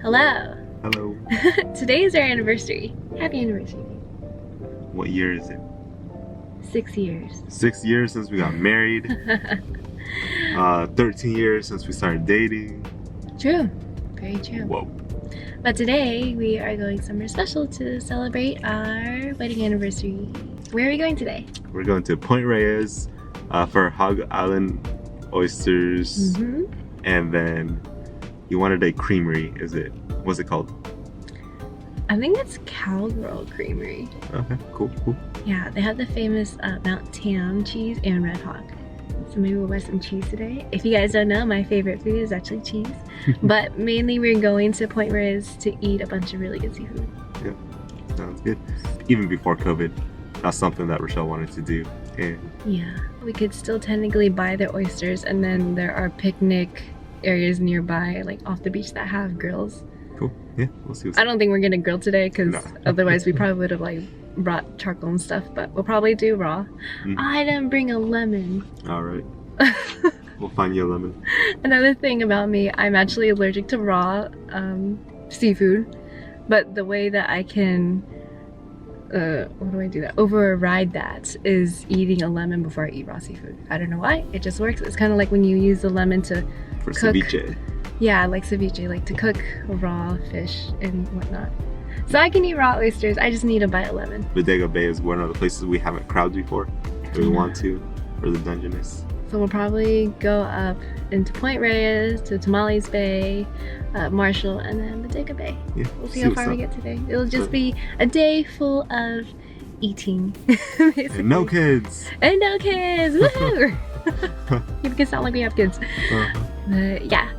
Hello. Hello. Today is our anniversary. Happy anniversary. What year is it? 6 years. 6 years since we got married. 13 years since we started dating. True. Very true. Whoa. But today we are going somewhere special to celebrate our wedding anniversary. Where are we going today? We're going to Point Reyes for Hog Island oysters. And then you wanted a creamery, what's it called? I think it's Cowgirl Creamery. Okay, cool. Yeah, they have the famous Mount Tam cheese and Red Hawk. So maybe we'll buy some cheese today. If you guys don't know, my favorite food is actually cheese. But mainly we're going to Point Reyes to eat a bunch of really good seafood. Yeah, sounds good. Even before COVID, that's something that Rochelle wanted to do. And yeah, we could still technically buy their oysters, and then there are picnic areas nearby, like off the beach, that have grills. Cool. Yeah, we'll see. I don't think we're gonna grill today because otherwise we probably would have like brought charcoal and stuff, but we'll probably do raw. I didn't bring a lemon. All right. We'll find you a lemon. Another thing about me, I'm actually allergic to raw seafood, but the way that I can what do I do that? Override that is eating a lemon before I eat raw seafood. I don't know why, it just works. It's kind of like when you use the lemon to For cook. ceviche. Yeah, like ceviche, like to cook raw fish and whatnot. So I can eat raw oysters, I just need to buy a lemon. Bodega Bay is one of the places we haven't crowded before. We want to, for the Dungeness. So we'll probably go up into Point Reyes, to Tamales Bay, Marshall, and then Bodega Bay. Yeah, we'll see how far we get today. It'll just be a day full of eating. And no kids! And no kids! Woohoo! You make it sound like we have kids. But yeah.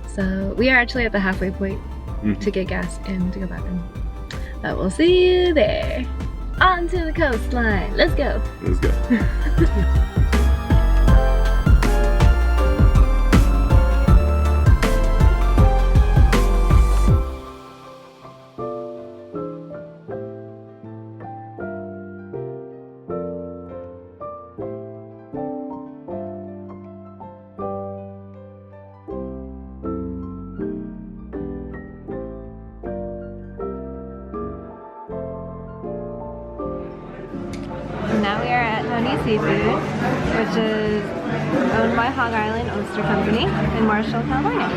So we are actually at the halfway point to get gas and to go back in. But we'll see you there. On to the coastline. Let's go. Let's go. Now we are at Honey Seafood, which is owned by Hog Island Oyster Company in Marshall, California.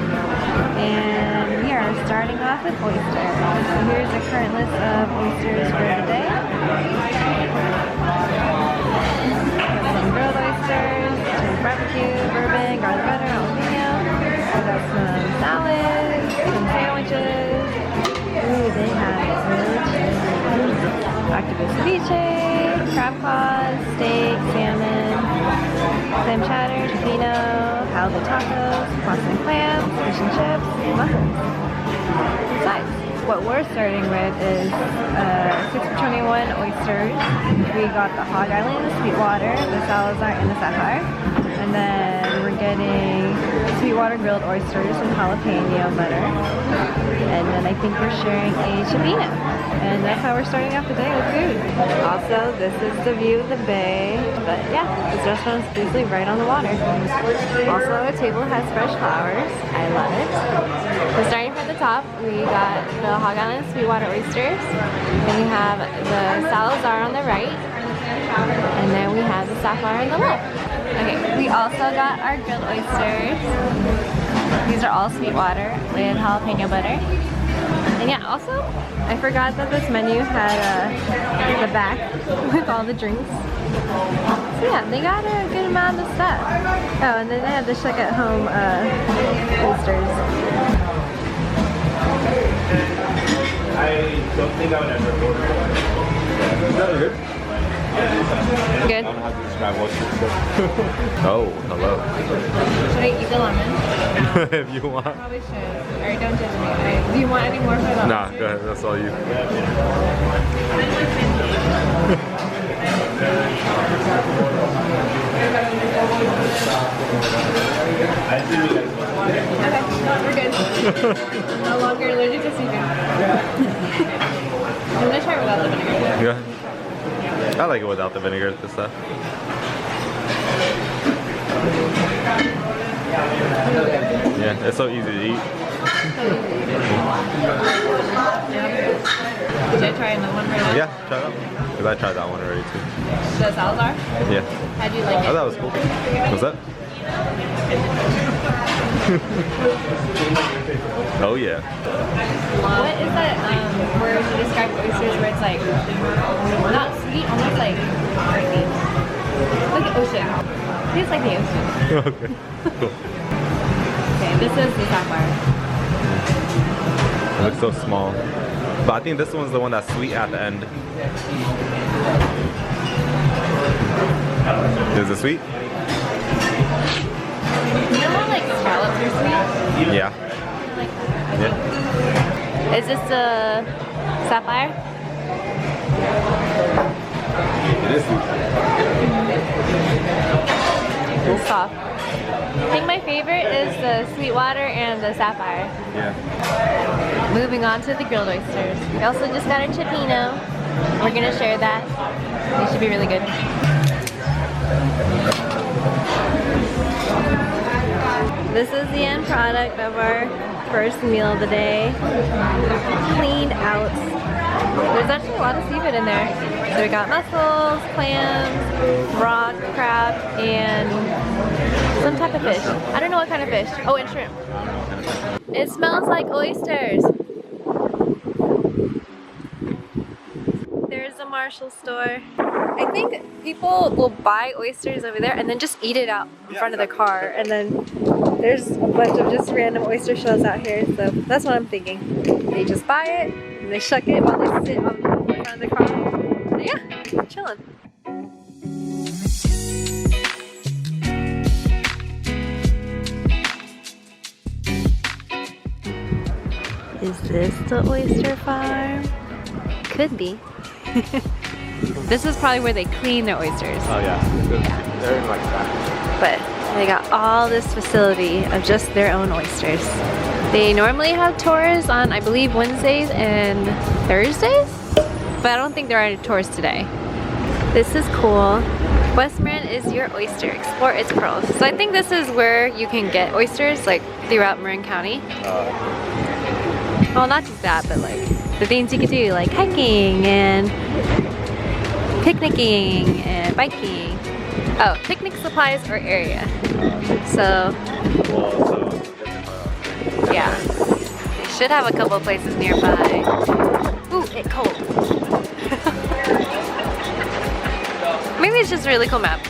And we are starting off with oysters. So here's the current list of oysters for the day. Some grilled oysters, some barbecue, bourbon, garlic butter, jalapeno. We got some salads, some sandwiches. Ooh, they have it really cheesy. Octopus ceviche, crab claws, steak, salmon, clam chowder, Cioppino, halibut tacos, pasta and clams, fish and chips, and muffins. Besides, what we're starting with is 6 for 21 oysters. We got the Hog Island, the Sweetwater, the Salazar, and the Sapphire. And then we're getting Sweetwater grilled oysters with jalapeno butter. And then I think we're sharing a Cioppino. And that's how we're starting off the day with food. Also, this is the view of the bay. But yeah, this restaurant is basically right on the water. Also, our table has fresh flowers. I love it. So starting from the top, we got the Hog Island Sweetwater oysters. Then we have the Salazar on the right. And then we have the Sapphire on the left. Okay, we also got our grilled oysters. These are all Sweetwater with jalapeno butter. And yeah, also, I forgot that this menu had the back with all the drinks. So yeah, they got a good amount of stuff. Oh, and then they have the Shuck at Home oysters. I don't think I would ever order it. Is that good? Good. I don't know how to describe oysters. Oh, hello. Should I eat the lemon? If you want. Probably should. Alright, don't judge me. Alright, do you want any more for that? Nah, go ahead. That's all you. Okay, we're good. No longer allergic to seafood. I'm gonna try it without the vinegar. Yeah. I like it without the vinegar, this stuff. Yeah, it's so easy to eat. Should I try another one right now? Yeah, try that one. Because I tried that one already too. The Salazar? Yeah. How'd you like I it? thought that was cool. What's that? Oh yeah. What is that word to describe oysters where it's like, not sweet, almost like earthy? Like the ocean. Tastes like the ocean. Okay, cool. Okay, this is the sapphire. It looks so small. But I think this one's the one that's sweet at the end. Is it sweet? You know how like scallops are sweet? Yeah. Like, Yeah. is this the sapphire? It is sweet. It's soft. I think my favorite is the Sweetwater and the sapphire. Yeah. Moving on to the grilled oysters. We also just got a Cioppino. We're gonna share that. They should be really good. This is the end product of our first meal of the day. Cleaned out. There's actually a lot of seafood in there. So we got mussels, clams, rock crab, and some type of fish. I don't know what kind of fish. Oh, and shrimp. It smells like oysters. There's a Marshall store. I think people will buy oysters over there and then just eat it out in front of their car. And then there's a bunch of just random oyster shells out here. So that's what I'm thinking. They just buy it and they shuck it while they sit on the front of the car. So yeah, chilling. Is this the oyster farm? Could be. This is probably where they clean their oysters. Oh yeah. They're in like that. But they got all this facility of just their own oysters. They normally have tours on, I believe, Wednesdays and Thursdays, but I don't think there are any tours today. This is cool. West Marin is your oyster. Explore its pearls. So I think this is where you can get oysters, like throughout Marin County. Well, not just that, but like the things you could do, like hiking and picnicking and biking. Oh, picnic supplies or area. So, yeah. They should have a couple places nearby. Ooh, it's cold. Maybe it's just a really cool map.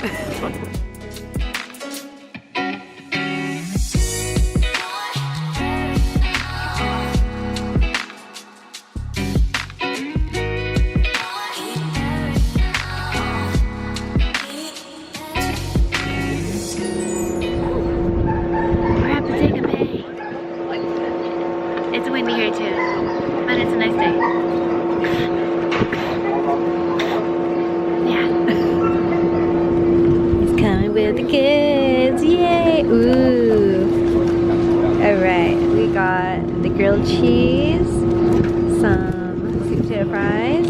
It's windy here too, but it's a nice day. Yeah. It's coming with the kids, yay! Ooh. Alright, we got the grilled cheese, some sweet potato fries.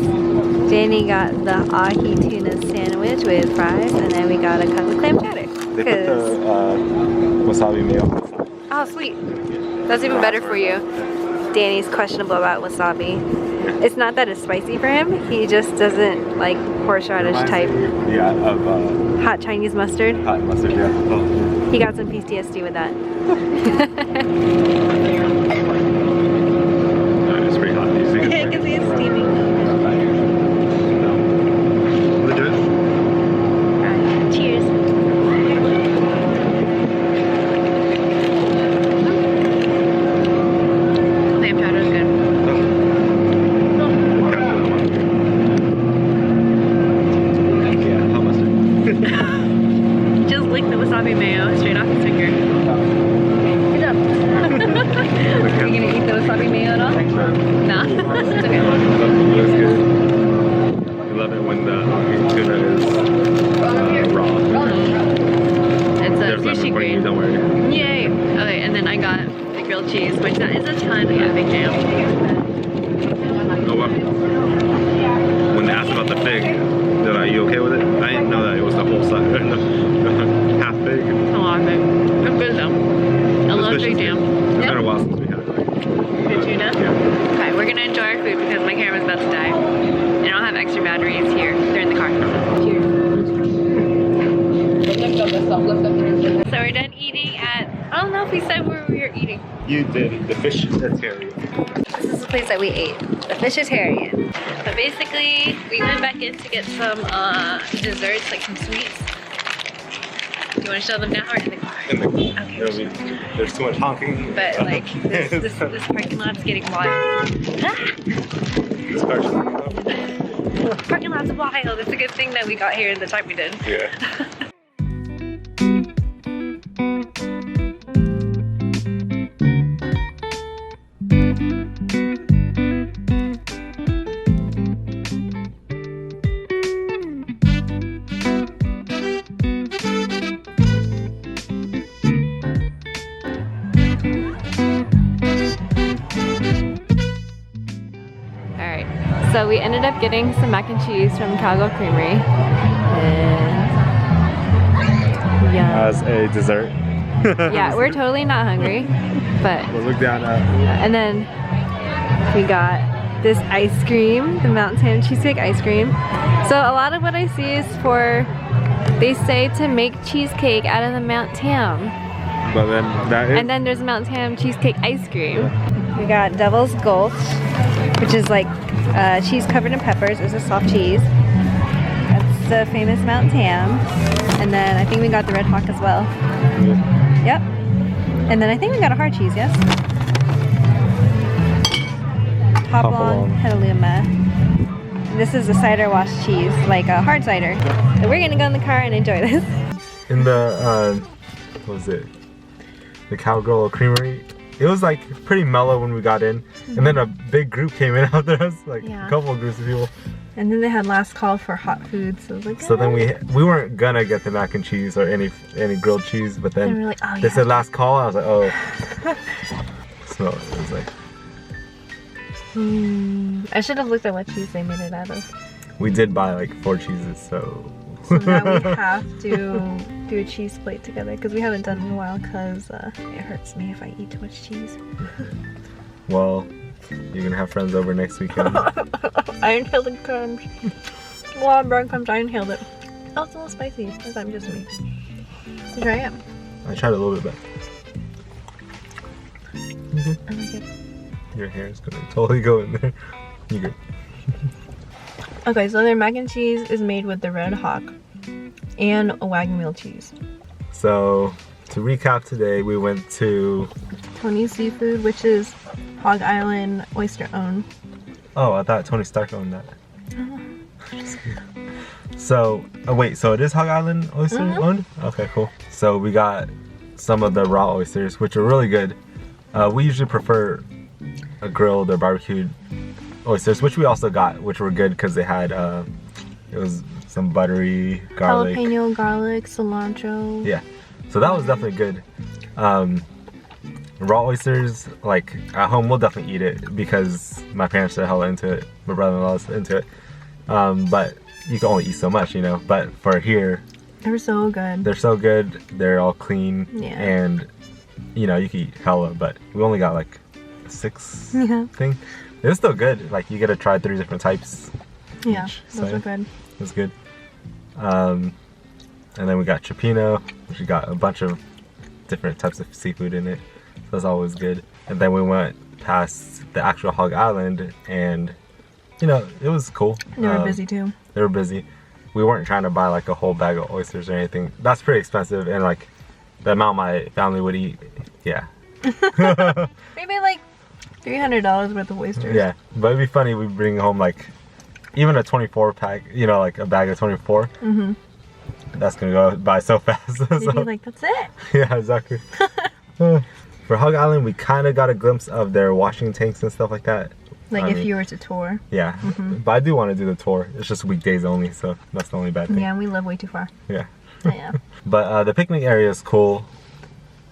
Danny got the ahi tuna sandwich with fries, and then we got a cup of clam chowder. They put the wasabi mayo. Oh, sweet. That's even better for you. Danny's questionable about wasabi. It's not that it's spicy for him. He just doesn't like horseradish type. Yeah, of hot Chinese mustard. hot mustard, yeah. Oh. He got some PTSD with that. It's pretty hot. You think Yeah, I can see it steaming. Legit? Alright, cheers. Clam chowder is good. Yeah, hot mustard. Just lick the wasabi mayo straight off his finger. Good job. Are you gonna eat the wasabi mayo at all? Nah. It's okay. That's good. You love it when the tuna is raw. It's a There's lemon fishy for you, green. don't worry. Yay! Okay, and then I got the grilled cheese, which that is a ton. Yeah, big jam. Oh wow. When they asked about the fig, they're like, you okay with it? I didn't know that it was the whole side, half fig. A lot of it. It's good though. I love big jam. So we're done eating at, I don't know if we said where we were eating. You did the Fishetarian. This is the place that we ate, the Fishetarian. But basically, we went back in to get some desserts, like some sweets. You want to show them now or in the car? In the Okay. There's too much honking. But like, this parking lot's getting wild. This car's Parking lot's wild. It's a good thing that we got here in the time we did. yeah. So we ended up getting some mac and cheese from Cowgirl Creamery. And yeah. As a dessert. Yeah, we're totally not hungry, but We'll look down at. and then we got this ice cream, the Mountain Tam cheesecake ice cream. So a lot of what I see is for, they say to make cheesecake out of the Mount Tam. But then that is. And then there's Mountain Tam cheesecake ice cream. We got Devil's Gulch, which is like cheese covered in peppers. It's a soft cheese. That's the famous Mountain Tam. And then I think we got the Red Hawk as well. Yep. And then I think we got a hard cheese, yes? Hopalong Petaluma. This is a cider wash cheese, like a hard cider. So we're gonna go in the car and enjoy this. In the what was it? The Cowgirl Creamery. It was like pretty mellow when we got in, and then a big group came in after us, like a couple of groups of people. And then they had last call for hot food, so I was like, so then we weren't gonna get the mac and cheese or any grilled cheese, but then we're like, oh, they said last call. I was like, oh. Smell it. It was like. I should have looked at what cheese they made it out of. We did buy like 4 cheeses, so. So now we have to do a cheese plate together because we haven't done it in a while because it hurts me if I eat too much cheese. Well, you're gonna have friends over next weekend. I inhaled the crumbs. A lot of breadcrumbs, I inhaled it. Oh, it's a little spicy. That's not just me. Here I am. I tried a little bit, but. I like it. Your hair is gonna totally go in there. You good? Okay, so their mac and cheese is made with the Red Hawk and a wagon wheel cheese. So, to recap today, we went to Tony's Seafood, which is Hog Island Oyster owned. Oh, I thought Tony Stark owned that. So, oh wait, so it is Hog Island Oyster owned? Okay, cool. So we got some of the raw oysters, which are really good. We usually prefer a grilled or barbecued oysters, which we also got, which were good because they had it was some buttery garlic, jalapeno, garlic, cilantro. Yeah, so that was definitely good. Raw oysters, like at home, we'll definitely eat it because my parents are hella into it. My brother-in-law's into it, but you can only eat so much, you know. But for here, They're so good. they're so good. They're all clean, Yeah. and you know you can eat hella. But we only got like 6 Yeah. thing. It was still good. Like you get to try 3 different types. Yeah, each those side. are good. It was good. And then we got Cioppino, which we got a bunch of different types of seafood in it. So that's always good. And then we went past the actual Hog Island, and you know it was cool. They were busy too. They were busy. We weren't trying to buy like a whole bag of oysters or anything. That's pretty expensive, and like the amount my family would eat, yeah. Maybe like $300 worth of oysters. Yeah, but it'd be funny. We bring home like even a 24 pack, you know, like a bag of 24. Mm-hmm. That's gonna go by so fast. They'd So, be like, that's it. yeah, exactly. For Hog Island, we kind of got a glimpse of their washing tanks and stuff like that. Like I if mean, you were to tour. Yeah, but I do want to do the tour. It's just weekdays only, so that's the only bad thing. Yeah, we live way too far. Yeah. Yeah. But the picnic area is cool.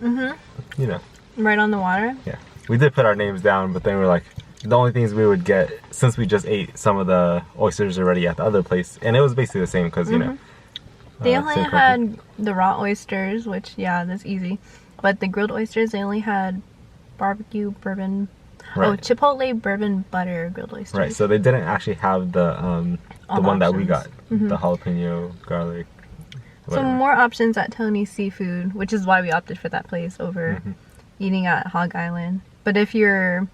Mm-hmm. You know. Right on the water. Yeah. We did put our names down, but then we were like, the only things we would get, since we just ate some of the oysters already at the other place, and it was basically the same because, you know. They only same had company. the raw oysters, which, yeah, that's easy. But the grilled oysters, they only had barbecue, bourbon, Right. oh, chipotle, bourbon, butter, grilled oysters. Right, so they didn't actually have the All one that we options. got, the jalapeno, garlic, So more options at Tony's Seafood, which is why we opted for that place over eating at Hog Island. But if you're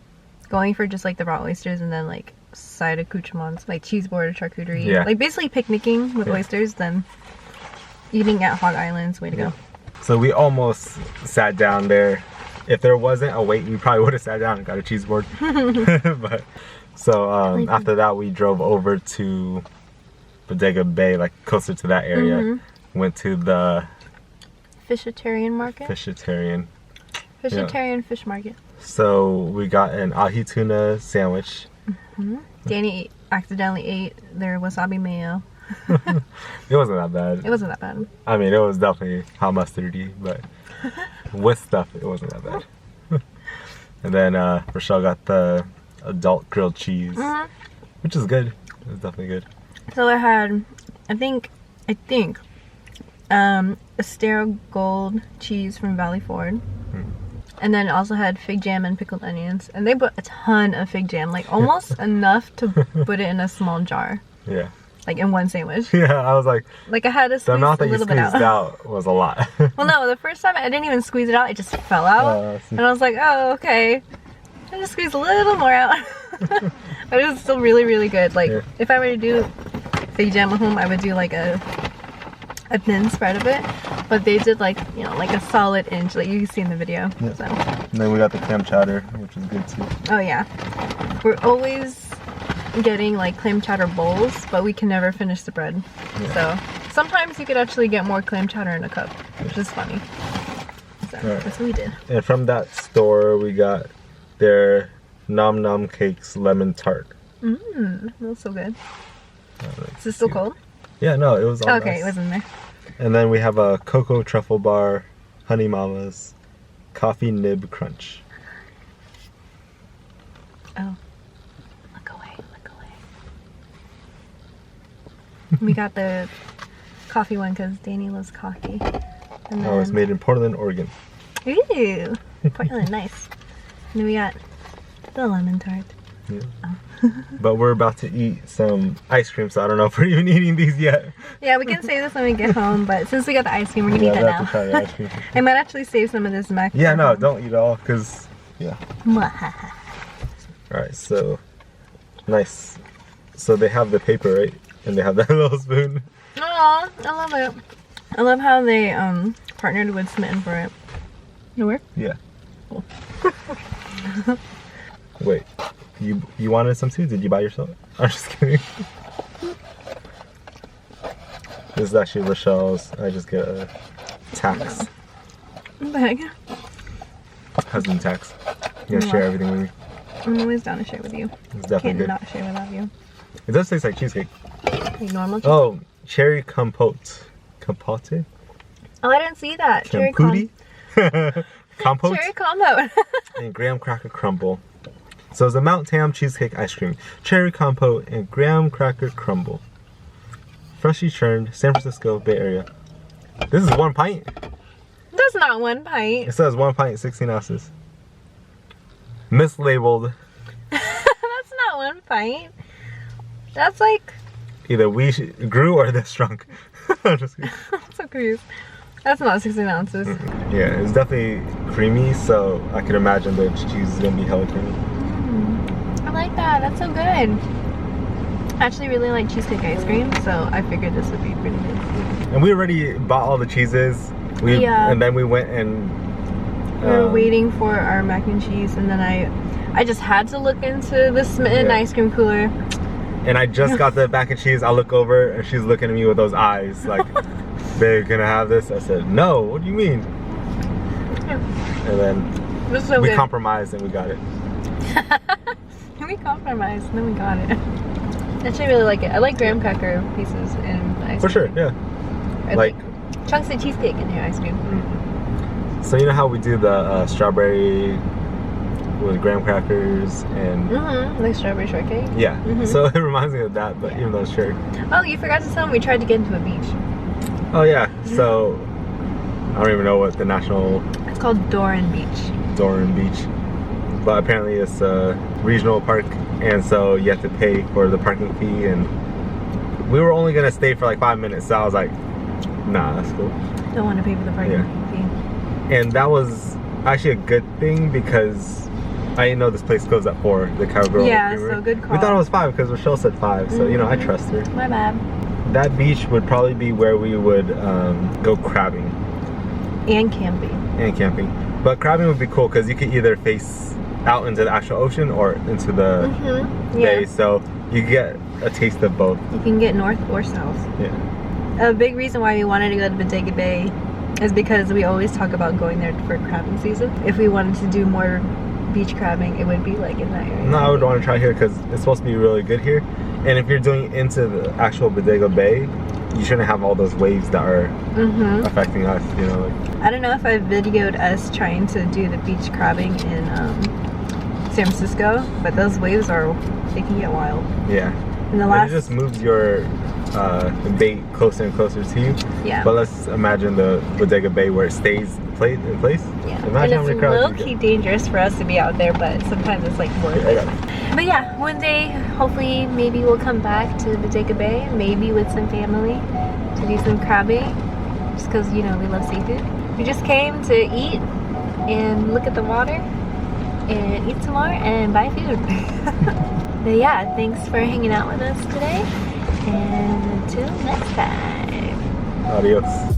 going for just like the raw oysters and then like side accoutrements like cheese board or charcuterie, like basically picnicking with oysters, then eating at Hog Island's way to go. So we almost sat down there. If there wasn't a wait, we probably would have sat down and got a cheese board. But so after that, we drove over to Bodega Bay, like closer to that area. Went to the Fishetarian market. Fishetarian Fish market. So we got an ahi tuna sandwich. Danny accidentally ate their wasabi mayo. It wasn't that bad. It wasn't that bad. I mean, it was definitely hot mustardy, but with stuff, it wasn't that bad. And then Rochelle got the adult grilled cheese, which is good. It was definitely good. So I had, I think, Estero Gold cheese from Valley Ford. And then also had fig jam and pickled onions. And they put a ton of fig jam, like almost enough to put it in a small jar. Yeah. Like in one sandwich. Yeah, I was like I had to squeeze the amount that a you little bit squeezed out was a lot. Well, no, the first time I didn't even squeeze it out. It just fell out. And I was like, oh, okay. I just squeezed a little more out. But it was still really, really good. Like, if I were to do fig jam at home, I would do like a thin spread of it. But they did like, you know, like a solid inch, like you can see in the video. So. And then we got the clam chowder, which is good too. Oh yeah. We're always getting like clam chowder bowls, but we can never finish the bread. So sometimes you could actually get more clam chowder in a cup, which is funny. So that's what we did. And from that store, we got their Nom Nom Cakes lemon tart. That's so good. Is this still cold? Yeah, no, it was all okay, nice. It was in there. And then we have a cocoa truffle bar, honey mamas, coffee nib crunch. Oh, look away, look away. We got the coffee one because Danny loves coffee. And then, it's made in Portland, Oregon. Ooh, Portland, nice. And then we got the lemon tart. Yeah. But we're about to eat some ice cream, so I don't know if we're even eating these yet. Yeah, we can save this when we get home, but since we got the ice cream, we're gonna eat that now. To try the ice cream for sure. I might actually save some of this mac. Yeah, no, don't eat it all, because, yeah. Alright, so, nice. So they have the paper, right? And they have that little spoon. Aw, I love it. I love how they partnered with Smitten for it. You work? Yeah. Cool. Wait, you wanted some too? Did you buy yourself? I'm just kidding. This is actually Rochelle's. I just get a tax. What the heck? Husband tax. You gotta share everything with me. I'm always down to share with you. It's definitely Can't good. not share without you. It does taste like cheesecake. Like normal cheesecake? Oh, cherry compote. Compote? Oh, I didn't see that. Compote? Compote? Cherry compote. And graham cracker crumble. So it's a Mount Tam cheesecake ice cream, cherry compote, and graham cracker crumble. Freshly churned, San Francisco Bay Area. This is 1 pint. That's not 1 pint. It says 1 pint, 16 ounces. Mislabeled. That's not 1 pint. That's like... Either we grew or this shrunk. I'm just kidding. I'm so confused. That's not 16 ounces. Yeah, it's definitely creamy, so I can imagine the cheese is gonna be hella creamy. I like that. That's so good. I actually really like cheesecake ice cream, so I figured this would be pretty good. And we already bought all the cheeses. And then we went and we were waiting for our mac and cheese, and then I just had to look into the Smitten ice cream cooler. And I just got the mac and cheese. I look over and she's looking at me with those eyes like, babe, can I have this? I said, no, what do you mean? And then we compromised and we got it. We compromised and then we got it. I actually really like it. I like graham cracker pieces in ice cream. For sure, yeah. I like chunks of cheesecake in your ice cream. So you know how we do the strawberry with graham crackers and... like strawberry shortcake? Yeah, so it reminds me of that, but even though it's cherry. Oh, you forgot to tell me we tried to get into a beach. Oh yeah, so I don't even know what the national... It's called Doran Beach. Doran Beach. But apparently it's a regional park, and so you have to pay for the parking fee, and we were only gonna stay for like 5 minutes, so I was like, Nah, that's cool. Don't want to pay for the parking fee. And that was actually a good thing because I didn't know this place closed at 4, the Cowgirl Creamery. So good call. We thought it was 5 because Rochelle said 5, so you know, I trust her. My bad. That beach would probably be where we would go crabbing. And camping. But crabbing would be cool because you could either face out into the actual ocean or into the bay, so you get a taste of both. You can get north or south. Yeah. A big reason why we wanted to go to Bodega Bay is because we always talk about going there for crabbing season. If we wanted to do more beach crabbing, it would be like in that area. No, I would want to try here because it's supposed to be really good here. And if you're doing into the actual Bodega Bay, you shouldn't have all those waves that are affecting us, you know. Like, I don't know if I videoed us trying to do the beach crabbing in San Francisco, but those waves they can get wild. yeah. And And it just moves your bait closer and closer to you. Yeah. But let's imagine the Bodega Bay where it stays in place. Yeah. Imagine how and many it's crowds you low-key get. dangerous for us to be out there, but sometimes it's like worth it. But yeah, one day, hopefully, maybe we'll come back to Bodega Bay, maybe with some family, to do some crabbing, just because, you know, we love seafood. We just came to eat and look at the water and eat some more and buy food. But yeah, thanks for hanging out with us today, and until next time. Adios.